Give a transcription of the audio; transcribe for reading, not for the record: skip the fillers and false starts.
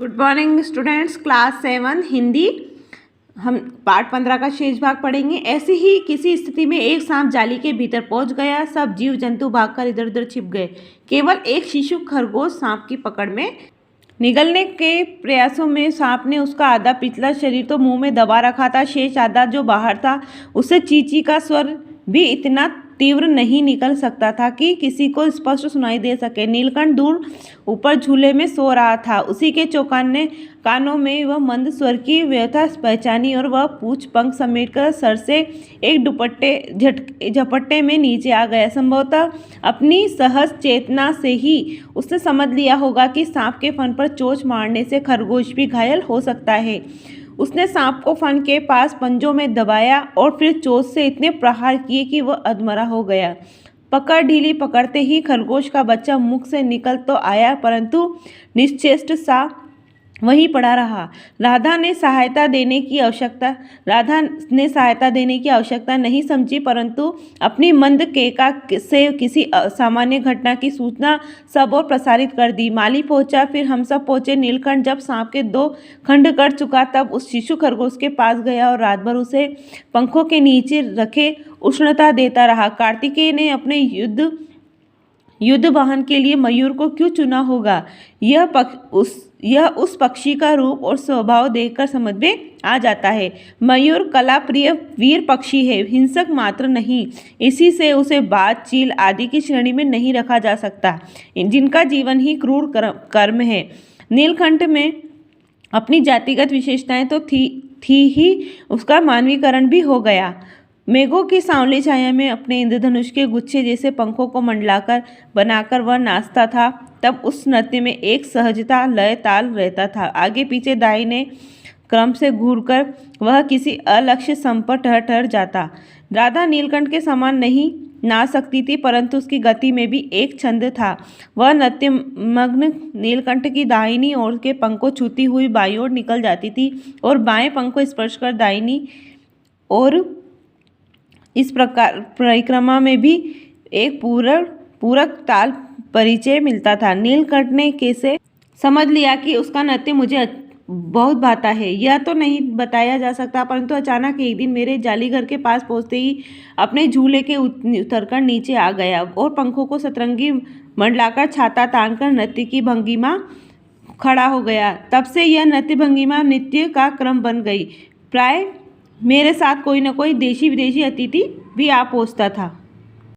Good morning students, class 7 Hindi. हम part 15 का शेष भाग पढ़ेंगे। ऐसी ही किसी स्थिति में एक सांप जाली के भीतर पहुंच गया। सब जीव जंतु भागकर इधर उधर छिप गए। केवल एक शिशु खरगोश सांप की पकड़ में निगलने के प्रयासों में सांप ने उसका आधा पिछला शरीर तो मुंह में दबा रखा था। शेष आधा जो बाहर था उससे चींची का स्वर भी इतना तीव्र नहीं निकल सकता था कि किसी को स्पष्ट सुनाई दे सके। नीलकंठ दूर ऊपर झूले में सो रहा था। उसी के चौकाने कानों में वह मंद स्वर की व्यथा पहचानी और वह पूछ पंख समेटकर सर से एक झपट्टे में नीचे आ गया। संभवतः अपनी सहज चेतना से ही उसने समझ लिया होगा कि सांप के फन पर चोंच मारने से खरगोश भी घायल हो सकता है। उसने सांप को फन के पास पंजों में दबाया और फिर चोंच से इतने प्रहार किए कि वह अधमरा हो गया। पकड़ ढीली पकड़ते ही खरगोश का बच्चा मुख से निकल तो आया, परंतु निश्चेष्ट सा वहीं पड़ा रहा। राधा ने सहायता देने की आवश्यकता नहीं समझी, परंतु अपनी मंद केका से किसी सामान्य घटना की सूचना सब और प्रसारित कर दी। माली पहुंचा, फिर हम सब पहुंचे। नीलकंठ जब सांप के 2 खंड कर चुका तब उस शिशु खरगोश के पास गया और रात भर उसे पंखों के नीचे रखे उष्णता देता रहा। कार्तिकेय ने अपने युद्ध वाहन के लिए मयूर को क्यों चुना होगा, यह उस पक्षी का रूप और स्वभाव देखकर समझ में आ जाता है। मयूर कला प्रिय वीर पक्षी है, हिंसक मात्र नहीं। इसी से उसे बाज, चील आदि की श्रेणी में नहीं रखा जा सकता, जिनका जीवन ही क्रूर कर्म है। नीलकंठ में अपनी जातिगत विशेषताएं तो थी ही, उसका मानवीकरण भी हो गया। मेघों की सांवली छाया में अपने इंद्रधनुष के गुच्छे जैसे पंखों को मंडलाकर बनाकर वह नाचता था। तब उस नृत्य में एक सहजता, लय, ताल रहता था। आगे पीछे दाहिने क्रम से घूरकर वह किसी अलक्ष्य सम पर ठहर जाता। राधा नीलकंठ के समान नहीं नाच सकती थी, परंतु उसकी गति में भी एक छंद था। वह नृत्यमग्न नीलकंठ की दाहिनी ओर के पंख को छूती हुई बाईं ओर निकल जाती थी और बाएं पंख को स्पर्श कर दाहिनी ओर। इस प्रकार परिक्रमा में भी एक पूरक ताल परिचय मिलता था। नीलकंठ ने कैसे समझ लिया कि उसका नृत्य मुझे बहुत भाता है, यह तो नहीं बताया जा सकता, परंतु अचानक एक दिन मेरे जाली घर के पास पहुंचते ही अपने झूले के उतरकर नीचे आ गया और पंखों को सतरंगी मंडलाकर छाता तानकर नृत्य की भंगिमा खड़ा हो गया। तब से यह नृत्य भंगिमा नित्य का क्रम बन गई। प्राय मेरे साथ कोई न कोई देशी विदेशी अतिथि भी आ पहुंचता था।